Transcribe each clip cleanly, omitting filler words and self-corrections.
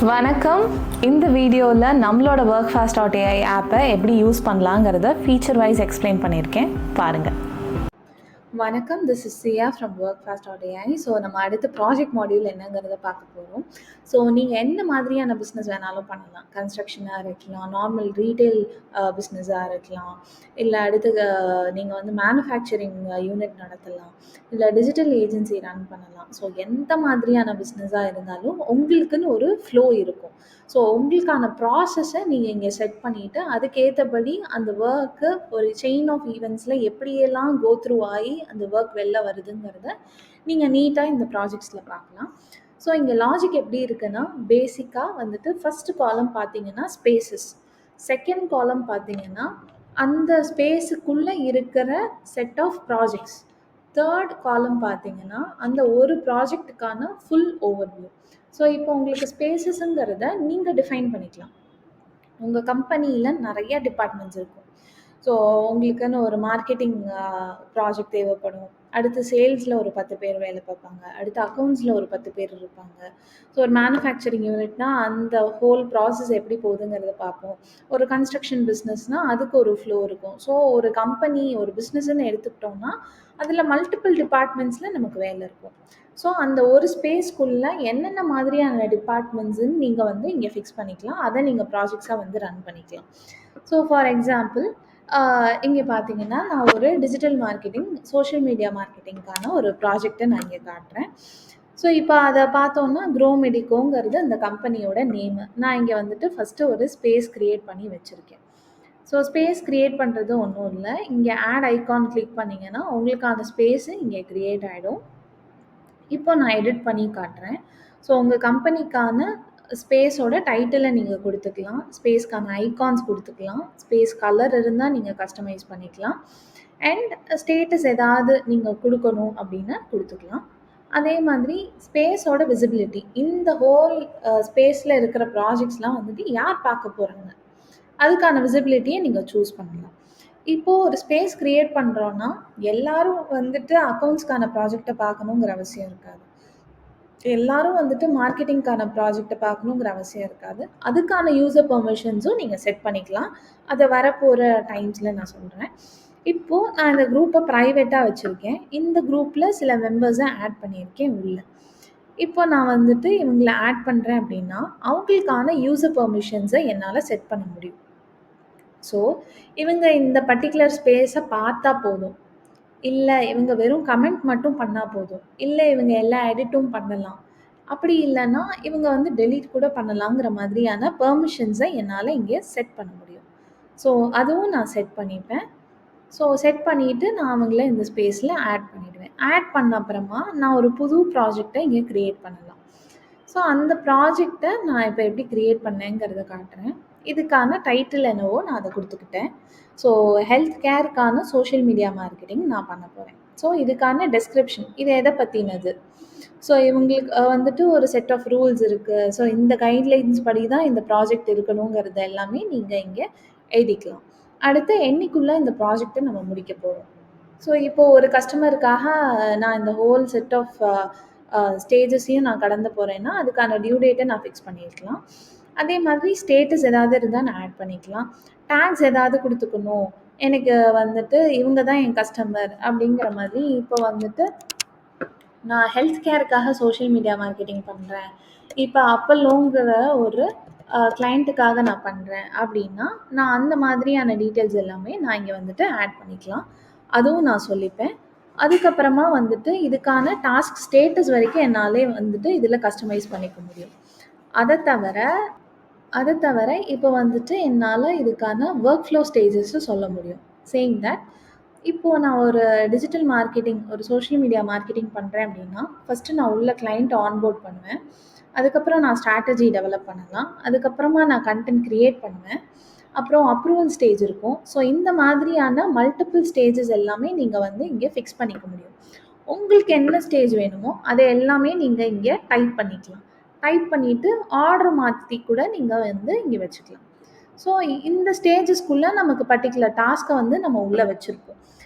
வணக்கம். இந்த வீடியோவில் நம்மளோட workfast.ai ஆப்பை எப்படி யூஸ் பண்ணலாங்கிறத ஃபீச்சர் வைஸ் எக்ஸ்பிளைன் பண்ணியிருக்கேன், பாருங்கள். வணக்கம், this is chia from workfast.ai. So நம்ம அடுத்த ப்ராஜெக்ட் மாடியூல் என்னங்கிறத பார்க்க போகிறோம். ஸோ நீங்கள் என்ன மாதிரியான பிஸ்னஸ் வேணாலும் பண்ணலாம். கன்ஸ்ட்ரக்ஷனாக இருக்கலாம், நார்மல் ரீட்டைல் பிஸ்னஸாக இருக்கலாம், இல்லை அடுத்து நீங்கள் வந்து மேனுஃபேக்சரிங் யூனிட் நடத்தலாம், இல்லை டிஜிட்டல் ஏஜென்சி ரன் பண்ணலாம். ஸோ எந்த மாதிரியான பிஸ்னஸாக இருந்தாலும் உங்களுக்குன்னு ஒரு ஃப்ளோ இருக்கும். ஸோ உங்களுக்கான ப்ராசஸை நீங்கள் இங்கே செட் பண்ணிவிட்டு அதுக்கேற்றபடி அந்த ஒர்க்கு ஒரு செயின் ஆஃப் ஈவெண்ட்ஸில் எப்படியெல்லாம் கோ த்ரூ ஆகி அந்த ஒர்க் வெளில வருதுங்கிறத நீங்கள் நீட்டாக இந்த ப்ராஜெக்ட்ஸில் பார்க்கலாம். ஸோ இங்கே லாஜிக் எப்படி இருக்குன்னா, பேசிக்காக வந்துட்டு ஃபஸ்ட்டு காலம் பார்த்தீங்கன்னா ஸ்பேசஸ், செகண்ட் காலம் பார்த்தீங்கன்னா அந்த ஸ்பேஸுக்குள்ளே இருக்கிற செட் ஆஃப் ப்ராஜெக்ட்ஸ், தேர்ட் காலம் பார்த்தீங்கன்னா அந்த ஒரு ப்ராஜெக்ட்டுக்கான ஃபுல் ஓவர்வியூ. ஸோ இப்போ உங்களுக்கு ஸ்பேசஸ்ங்கிறத நீங்கள் டிஃபைன் பண்ணிக்கலாம். உங்கள் கம்பெனியில் நிறைய டிபார்ட்மெண்ட்ஸ் இருக்கும். ஸோ உங்களுக்குன்னு ஒரு மார்க்கெட்டிங் ப்ராஜெக்ட் தேவைப்படும், அடுத்து சேல்ஸில் ஒரு 10 பேர் வேலை பார்ப்பாங்க, அடுத்து அக்கௌண்ட்ஸில் ஒரு 10 பேர் இருப்பாங்க. ஸோ ஒரு மேனுஃபேக்சரிங் யூனிட்னா அந்த ஹோல் ப்ராசஸ் எப்படி போகுதுங்கிறத பார்ப்போம். ஒரு கன்ஸ்ட்ரக்ஷன் பிஸ்னஸ்னால் அதுக்கு ஒரு ஃப்ளோ இருக்கும். ஸோ ஒரு கம்பெனி ஒரு பிஸ்னஸ்ன்னு எடுத்துக்கிட்டோம்னா அதில் மல்டிபிள் டிபார்ட்மெண்ட்ஸில் நமக்கு வேலை இருக்கும். ஸோ அந்த ஒரு ஸ்பேஸ்க்குள்ளே என்னென்ன மாதிரியான டிபார்ட்மெண்ட்ஸுன்னு நீங்கள் வந்து இங்கே ஃபிக்ஸ் பண்ணிக்கலாம். அதை நீங்கள் ப்ராஜெக்ட்ஸாக வந்து ரன் பண்ணிக்கலாம். ஸோ ஃபார் எக்ஸாம்பிள் இங்கே பார்த்தீங்கன்னா நான் ஒரு டிஜிட்டல் மார்க்கெட்டிங், சோஷியல் மீடியா மார்க்கெட்டிங்கான ஒரு ப்ராஜெக்டை நான் இங்கே காட்டுறேன். ஸோ இப்போ அதை பார்த்தோன்னா க்ரோ மெடிக்கோங்கிறது அந்த கம்பெனியோட நேமு. நான் இங்கே வந்துட்டு ஃபஸ்ட்டு ஒரு ஸ்பேஸ் க்ரியேட் பண்ணி வச்சுருக்கேன். ஸோ ஸ்பேஸ் க்ரியேட் பண்ணுறது ஒன்றும் இல்லை, இங்கே ஆட் ஐகான் கிளிக் பண்ணிங்கன்னா உங்களுக்கான ஸ்பேஸு இங்கே க்ரியேட் ஆகிடும். இப்போ நான் எடிட் பண்ணி காட்டுறேன். ஸோ உங்கள் கம்பெனிக்கான ஸ்பேஸோட டைட்டிலை நீங்கள் கொடுத்துக்கலாம், ஸ்பேஸ்க்கான ஐகான்ஸ் கொடுத்துக்கலாம், ஸ்பேஸ் கலர் இருந்தால் நீங்கள் கஸ்டமைஸ் பண்ணிக்கலாம், அண்ட் ஸ்டேட்டஸ் ஏதாவது நீங்கள் கொடுக்கணும் அப்படின்னா கொடுத்துக்கலாம். அதே மாதிரி ஸ்பேஸோட விசிபிலிட்டி, இந்த ஹோல் ஸ்பேஸில் இருக்கிற ப்ராஜெக்ட்ஸ்லாம் வந்துட்டு யார் பார்க்க போகிறாங்க அதுக்கான விசிபிலிட்டியை நீங்கள் சூஸ் பண்ணலாம். இப்போது ஒரு ஸ்பேஸ் க்ரியேட் பண்ணுறோன்னா எல்லாரும் வந்துட்டு அக்கௌண்ட்ஸ்க்கான ப்ராஜெக்டை பார்க்கணுங்கிற அவசியம் இருக்காது, எல்லாரும் வந்துட்டு மார்க்கெட்டிங்க்கான ப்ராஜெக்டை பார்க்கணுங்கிற அவசியம் இருக்காது. அதுக்கான யூசர் பெர்மிஷன்ஸும் நீங்கள் செட் பண்ணிக்கலாம். அதை வரப்போகிற டைம்ஸில் நான் சொல்கிறேன். இப்போது நான் இந்த குரூப்பை ப்ரைவேட்டாக வச்சுருக்கேன். இந்த குரூப்பில் சில மெம்பர்ஸை ஆட் பண்ணியிருக்கேன் உள்ள. இப்போ நான் வந்துட்டு இவங்களை ஆட் பண்ணுறேன் அப்படின்னா அவங்களுக்கான யூசர் பெர்மிஷன்ஸை என்னால் செட் பண்ண முடியும். ஸோ இவங்க இந்த பர்டிகுலர் ஸ்பேஸை பார்த்தா போதும், இல்லை இவங்க வெறும் கமெண்ட் மட்டும் பண்ணால் போதும், இல்லை இவங்க எல்லா எடிட்டும் பண்ணலாம், அப்படி இல்லைன்னா இவங்க வந்து டெலீட் கூட பண்ணலாங்கிற மாதிரியான பெர்மிஷன்ஸை என்னால் இங்கே செட் பண்ண முடியும். ஸோ அதுவும் நான் செட் பண்ணிப்பேன். ஸோ செட் பண்ணிவிட்டு நான் அவங்கள இந்த ஸ்பேஸில் ஆட் பண்ணிவிடுவேன். ஆட் பண்ண அப்புறமா நான் ஒரு புது ப்ராஜெக்டை இங்கே க்ரியேட் பண்ணலாம். ஸோ அந்த ப்ராஜெக்டை நான் இப்போ எப்படி க்ரியேட் பண்ணேங்கிறத காட்டுறேன். இதுக்கான டைட்டில் என்னவோ நான் அதை கொடுத்துக்கிட்டேன். ஸோ ஹெல்த் கேருக்கான சோஷியல் மீடியா மார்க்கெட்டிங் நான் பண்ண போகிறேன். ஸோ இதுக்கான டெஸ்கிரிப்ஷன், இது எதை பற்றினது, ஸோ இவங்களுக்கு வந்துட்டு ஒரு செட் ஆஃப் ரூல்ஸ் இருக்குது, ஸோ இந்த கைட்லைன்ஸ் படி தான் இந்த ப்ராஜெக்ட் இருக்கணுங்கிறது எல்லாமே நீங்கள் இங்கே எழுதிக்கலாம். அடுத்து என்னைக்குள்ளே இந்த ப்ராஜெக்டை நம்ம முடிக்க போகிறோம். ஸோ இப்போது ஒரு கஸ்டமருக்காக நான் இந்த ஹோல் செட் ஆஃப் ஸ்டேஜஸையும் நான் கடந்து போகிறேன்னா அதுக்கான டியூ டேட்டை நான் ஃபிக்ஸ் பண்ணியிருக்கலாம். அதே மாதிரி ஸ்டேட்டஸ் ஏதாவது இருந்தால் நான் ஆட் பண்ணிக்கலாம். டேக்ஸ் ஏதாவது கொடுத்துக்கணும், எனக்கு வந்துட்டு இவங்க தான் என் கஸ்டமர் அப்படிங்கிற மாதிரி. இப்போ வந்துட்டு நான் ஹெல்த் கேருக்காக சோஷியல் மீடியா மார்க்கெட்டிங் பண்ணுறேன், இப்போ அப்பல்லோங்கிற ஒரு கிளைண்ட்டுக்காக நான் பண்ணுறேன் அப்படின்னா நான் அந்த மாதிரியான டீட்டெயில்ஸ் எல்லாமே நான் இங்கே வந்துட்டு ஆட் பண்ணிக்கலாம். அதுவும் நான் சொல்லிப்பேன். அதுக்கப்புறமா வந்துட்டு இதுக்கான டாஸ்க் ஸ்டேட்டஸ் வரைக்கும் என்னாலே வந்துட்டு இதில் கஸ்டமைஸ் பண்ணிக்க முடியும். அதை தவிர இப்போ வந்துட்டு என்னால் இதுக்கான ஒர்க் ஃப்ளோ ஸ்டேஜஸும் சொல்ல முடியும். சேயிங் தட் இப்போது நான் ஒரு டிஜிட்டல் மார்க்கெட்டிங், ஒரு சோஷியல் மீடியா மார்க்கெட்டிங் பண்ணுறேன் அப்படின்னா ஃபஸ்ட்டு நான் உள்ள கிளைண்ட்டை ஆன்போர்ட் பண்ணுவேன், அதுக்கப்புறம் நான் ஸ்ட்ராட்டஜி டெவலப் பண்ணலாம், அதுக்கப்புறமா நான் கண்டென்ட் க்ரியேட் பண்ணுவேன், அப்புறம் அப்ரூவல் ஸ்டேஜ் இருக்கும். ஸோ இந்த மாதிரியான மல்டிபிள் ஸ்டேஜஸ் எல்லாமே நீங்கள் வந்து இங்கே ஃபிக்ஸ் பண்ணிக்க முடியும். உங்களுக்கு என்ன ஸ்டேஜ் வேணுமோ அதை எல்லாமே நீங்கள் இங்கே டைப் பண்ணிக்கலாம். டைப் பண்ணிவிட்டு ஆர்டர் மாற்றி கூட நீங்கள் வந்து இங்கே வச்சுக்கலாம். ஸோ இந்த ஸ்டேஜஸ்க்குள்ளே நமக்கு பர்டிகுலர் டாஸ்க்கை வந்து நம்ம உள்ளே வச்சுருப்போம்.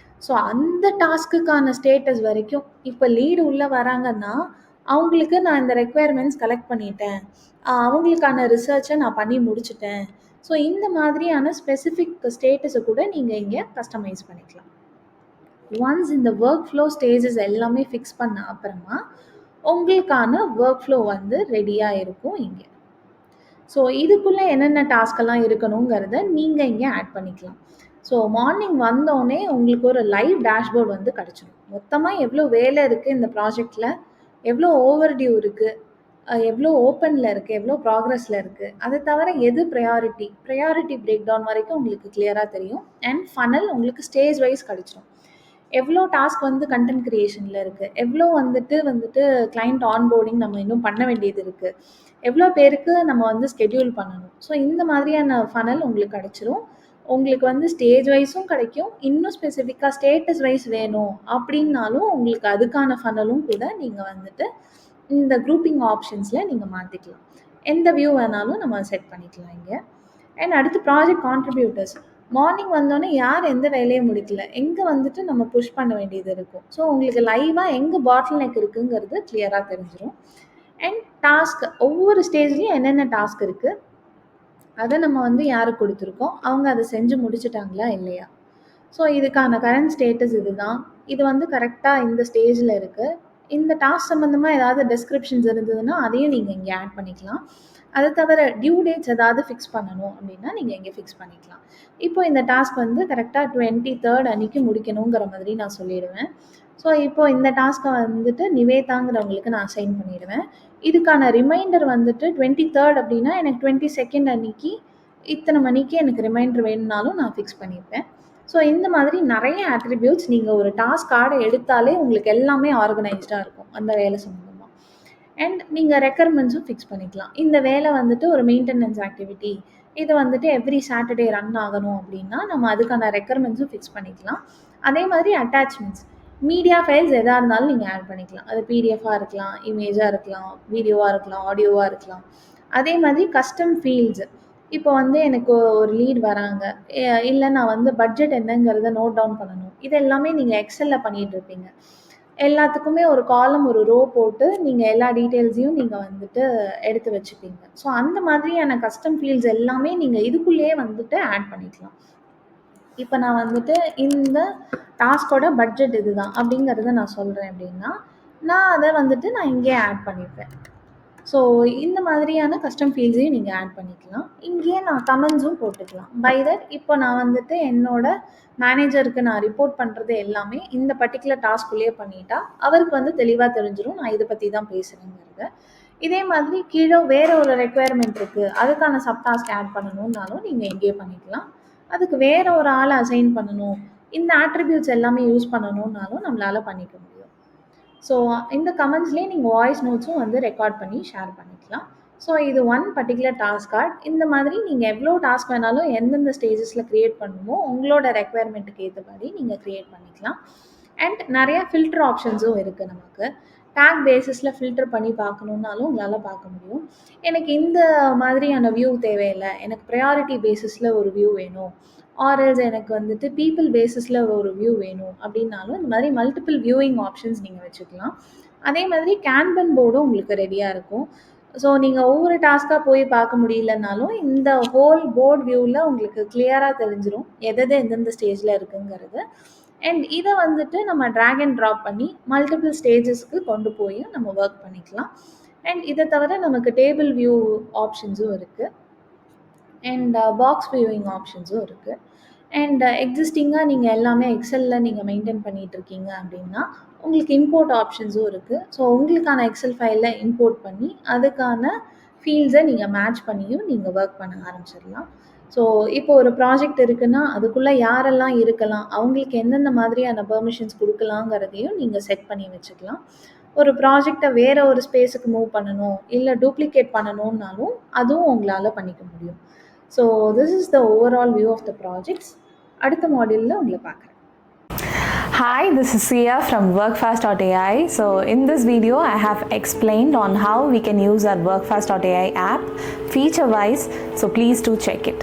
ஸோ அந்த டாஸ்க்குக்கான ஸ்டேட்டஸ் வரைக்கும் இப்போ லீடு உள்ளே வராங்கன்னா அவங்களுக்கு நான் இந்த ரெக்குயர்மெண்ட்ஸ் கலெக்ட் பண்ணிட்டேன், அவங்களுக்கான ரிசர்ச்சை நான் பண்ணி முடிச்சுட்டேன். ஸோ இந்த மாதிரியான ஸ்பெசிஃபிக் ஸ்டேட்டஸை கூட நீங்கள் இங்கே கஸ்டமைஸ் பண்ணிக்கலாம். ஒன்ஸ் இந்த ஒர்க் ஃப்ளோ ஸ்டேஜஸ் எல்லாமே ஃபிக்ஸ் பண்ண அப்புறமா உங்களுக்கான ஒர்க் ஃப்ளோ வந்து ரெடியாக இருக்கும் இங்கே. ஸோ இதுக்குள்ளே என்னென்ன டாஸ்கெல்லாம் இருக்கணுங்கிறத நீங்கள் இங்கே ஆட் பண்ணிக்கலாம். ஸோ மார்னிங் வந்தோடனே உங்களுக்கு ஒரு லைவ் டேஷ்போர்ட் வந்து கிடச்சிடும். மொத்தமாக எவ்வளோ வேலை இருக்குது இந்த ப்ராஜெக்டில், எவ்வளோ ஓவர் டியூ இருக்குது, எவ்வளோ ஓப்பனில் இருக்குது, எவ்வளோ ப்ராக்ரஸில் இருக்குது, அதை தவிர எது ப்ரையாரிட்டி பிரேக் டவுன் வரைக்கும் உங்களுக்கு கிளியராக தெரியும். அண்ட் ஃபனல் உங்களுக்கு ஸ்டேஜ் வைஸ் கிடச்சிடும். எவ்வளோ டாஸ்க் வந்து கண்டென்ட் க்ரியேஷனில் இருக்குது, எவ்வளோ வந்துட்டு கிளைண்ட் ஆன்போர்டிங் நம்ம இன்னும் பண்ண வேண்டியது இருக்குது, எவ்வளோ பேருக்கு நம்ம வந்து ஸ்கெட்யூல் பண்ணணும். ஸோ இந்த மாதிரியான ஃபனல் உங்களுக்கு கிடச்சிரும். உங்களுக்கு வந்து ஸ்டேஜ் வைஸும் கிடைக்கும். இன்னும் ஸ்பெசிஃபிக்காக ஸ்டேட்டஸ் வைஸ் வேணும் அப்படின்னாலும் உங்களுக்கு அதுக்கான ஃபனலும் கூட நீங்கள் வந்துட்டு இந்த குரூப்பிங் ஆப்ஷன்ஸில் நீங்கள் மாற்றிக்கலாம். எந்த வியூ வேணாலும் நம்ம செட் பண்ணிக்கலாம் இங்கே. அண்ட் அடுத்து ப்ராஜெக்ட் கான்ட்ரிபியூட்டர்ஸ். மார்னிங் வந்தோடனே யார் எந்த வேலையை முடிக்கல, எங்கே வந்துட்டு நம்ம புஷ் பண்ண வேண்டியது இருக்கும். ஸோ உங்களுக்கு லைவாக எங்கே பாட்டில் நெக் இருக்குங்கிறது கிளியராக தெரிஞ்சிடும். அண்ட் டாஸ்க், ஒவ்வொரு ஸ்டேஜ்லேயும் என்னென்ன டாஸ்க் இருக்குது, அதை நம்ம வந்து யாருக்கு கொடுத்துருக்கோம், அவங்க அதை செஞ்சு முடிச்சிட்டாங்களா இல்லையா. ஸோ இதுக்கான கரண்ட் ஸ்டேட்டஸ் இதுதான். இது வந்து கரெக்டாக இந்த ஸ்டேஜில் இருக்குது. இந்த டாஸ்க் சம்மந்தமாக ஏதாவது டெஸ்கிரிப்ஷன்ஸ் இருந்ததுன்னா அதையும் நீங்கள் இங்கே ஆட் பண்ணிக்கலாம். அதை தவிர டியூ டேட்ஸ் ஏதாவது ஃபிக்ஸ் பண்ணணும் அப்படின்னா நீங்கள் இங்கே ஃபிக்ஸ் பண்ணிக்கலாம். இப்போ இந்த டாஸ்க் வந்து கரெக்டாக 23rd அன்றைக்கி முடிக்கணுங்கிற மாதிரி நான் சொல்லிடுவேன். ஸோ இப்போது இந்த டாஸ்க்கை வந்துட்டு நிவேதாங்கிறவங்களுக்கு நான் அசைன் பண்ணிடுவேன். இதுக்கான ரிமைண்டர் வந்துட்டு 23rd அப்படின்னா எனக்கு 22nd அன்றைக்கி இத்தனை மணிக்கு எனக்கு ரிமைண்டர் வேணும்னாலும் நான் ஃபிக்ஸ் பண்ணியிருப்பேன். ஸோ இந்த மாதிரி நிறைய ஆட்ரிபியூட்ஸ் நீங்கள் ஒரு டாஸ்க் கார்டை எடுத்தாலே உங்களுக்கு எல்லாமே ஆர்கனைஸ்டாக இருக்கும் அந்த வேலை சம்மந்தமாக. அண்ட் நீங்கள் ரெக்குயர்மெண்ட்ஸும் ஃபிக்ஸ் பண்ணிக்கலாம். இந்த வேலை வந்துட்டு ஒரு மெயின்டெனன்ஸ் ஆக்டிவிட்டி, இது வந்துட்டு எவ்ரி சாட்டர்டே ரன் ஆகணும் அப்படின்னா நம்ம அதுக்கான ரெக்குயர்மெண்ட்ஸும் ஃபிக்ஸ் பண்ணிக்கலாம். அதே மாதிரி அட்டாச்மெண்ட்ஸ், மீடியா ஃபைல்ஸ் எதாக இருந்தாலும் நீங்கள் ஆட் பண்ணிக்கலாம். அது பிடிஎஃபாக இருக்கலாம், இமேஜாக இருக்கலாம், வீடியோவாக இருக்கலாம், ஆடியோவாக இருக்கலாம். அதே மாதிரி கஸ்டம் ஃபீல்ட்ஸ், இப்போ வந்து எனக்கு ஒரு லீட் வராங்க, இல்லை நான் வந்து பட்ஜெட் என்னங்கிறத நோட் டவுன் பண்ணணும், இது எல்லாமே நீங்கள் எக்ஸலில் பண்ணிகிட்ருப்பீங்க. எல்லாத்துக்குமே ஒரு காலம், ஒரு ரோ போட்டு நீங்கள் எல்லா டீட்டெயில்ஸையும் நீங்கள் வந்துட்டு எடுத்து வச்சுப்பீங்க. ஸோ அந்த மாதிரியான கஸ்டம் ஃபீல்ட்ஸ் எல்லாமே நீங்கள் இதுக்குள்ளேயே வந்துட்டு ஆட் பண்ணிக்கலாம். இப்போ நான் வந்துட்டு இந்த டாஸ்கோட பட்ஜெட் இதுதான் அப்படிங்கிறத நான் சொல்கிறேன் அப்படின்னா நான் அதை வந்துட்டு நான் இங்கே ஆட் பண்ணிப்பேன். ஸோ இந்த மாதிரியான கஸ்டம் ஃபீல்ட்ஸையும் நீங்கள் ஆட் பண்ணிக்கலாம். இங்கேயே நான் கமெண்ட்ஸும் போட்டுக்கலாம். பை தட் இப்போ நான் வந்துட்டு என்னோட மேனேஜருக்கு நான் ரிப்போர்ட் பண்ணுறது எல்லாமே இந்த பர்டிகுலர் டாஸ்க்குள்ளேயே பண்ணிட்டா அவருக்கு வந்து தெளிவாக தெரிஞ்சிடும் நான் இதை பற்றி தான் பேசுகிறேங்கிறத. இதே மாதிரி கீழே வேறு ஒரு ரெக்குயர்மெண்ட் இருக்குது, அதுக்கான சப் டாஸ்க் ஆட் பண்ணணுன்னாலும் நீங்கள் இங்கேயே பண்ணிக்கலாம். அதுக்கு வேறு ஒரு ஆளை அசைன் பண்ணணும், இந்த ஆட்ரிபியூட்ஸ் எல்லாமே யூஸ் பண்ணணுன்னாலும் நம்மளால் பண்ணிக்க முடியும். ஸோ இந்த கமெண்ட்ஸ்லேயே நீங்கள் வாய்ஸ் நோட்ஸும் வந்து ரெக்கார்ட் பண்ணி ஷேர் பண்ணிக்கலாம். ஸோ இது ஒன் பர்டிகுலர் டாஸ்க் கார்டு. இந்த மாதிரி நீங்கள் எவ்வளோ டாஸ்க் வேணாலும் எந்தெந்த ஸ்டேஜஸில் க்ரியேட் பண்ணணுமோ உங்களோட ரெக்குயர்மெண்ட்டுக்கு ஏற்ற மாதிரி நீங்கள் க்ரியேட் பண்ணிக்கலாம். அண்ட் நிறையா ஃபில்டர் ஆப்ஷன்ஸும் இருக்குது. நமக்கு டேக் பேசிஸில் ஃபில்டர் பண்ணி பார்க்கணுன்னாலும் உங்களால் பார்க்க முடியும். எனக்கு இந்த மாதிரியான வியூ தேவையில்லை, எனக்கு ப்ரையாரிட்டி பேசிஸில் ஒரு வியூ வேணும், ஆர்எல்ஸ் எனக்கு வந்துட்டு பீப்புள் பேசிஸில் ஒரு வியூ வேணும் அப்படின்னாலும் இந்த மாதிரி மல்டிபிள் வியூவிங் ஆப்ஷன்ஸ் நீங்கள் வச்சுக்கலாம். அதே மாதிரி கேன்பன் போர்டும் உங்களுக்கு ரெடியாக இருக்கும். ஸோ நீங்கள் ஒவ்வொரு டாஸ்க்காக போய் பார்க்க முடியலனாலும் இந்த ஹோல் போர்ட் வியூவில் உங்களுக்கு கிளியராக தெரிஞ்சிடும் எது எந்தெந்த ஸ்டேஜில் இருக்குங்கிறது. அண்ட் இதை வந்துட்டு நம்ம ட்ராக் அண்ட் ட்ராப் பண்ணி மல்டிபிள் ஸ்டேஜஸ்க்கு கொண்டு போய் நம்ம ஒர்க் பண்ணிக்கலாம். அண்ட் இதை தவிர நமக்கு டேபிள் வியூ ஆப்ஷன்ஸும் இருக்குது அண்ட் பாக்ஸ் வியூவிங் ஆப்ஷன்ஸும் இருக்குது. அண்ட் எக்ஸிஸ்டிங்காக நீங்கள் எல்லாமே எக்ஸலில் நீங்கள் மெயின்டைன் பண்ணிகிட்ருக்கீங்க அப்படின்னா உங்களுக்கு இம்போர்ட் ஆப்ஷன்ஸும் இருக்குது. ஸோ உங்களுக்கான எக்ஸல் ஃபைலில் இம்போர்ட் பண்ணி அதுக்கான ஃபீல்ட்ஸை நீங்கள் மேட்ச் பண்ணியும் நீங்கள் ஒர்க் பண்ண ஆரம்பிச்சிடலாம். ஸோ இப்போ ஒரு ப்ராஜெக்ட் இருக்குன்னா அதுக்குள்ளே யாரெல்லாம் இருக்கலாம், அவங்களுக்கு எந்தெந்த மாதிரியான பெர்மிஷன்ஸ் கொடுக்கலாங்கிறதையும் நீங்கள் செட் பண்ணி வச்சுக்கலாம். ஒரு ப்ராஜெக்டை வேறு ஒரு ஸ்பேஸுக்கு மூவ் பண்ணணும், இல்லை டூப்ளிகேட் பண்ணணும்னாலும் அதுவும் உங்களால் பண்ணிக்க முடியும். So this is the overall view of the projects. அடுத்த மாடியூலில் உங்களை பார்க்குறேன். Hi, this is Sia from workfast.ai. So in this video I have explained on how we can use our workfast.ai app feature wise, so please do check it.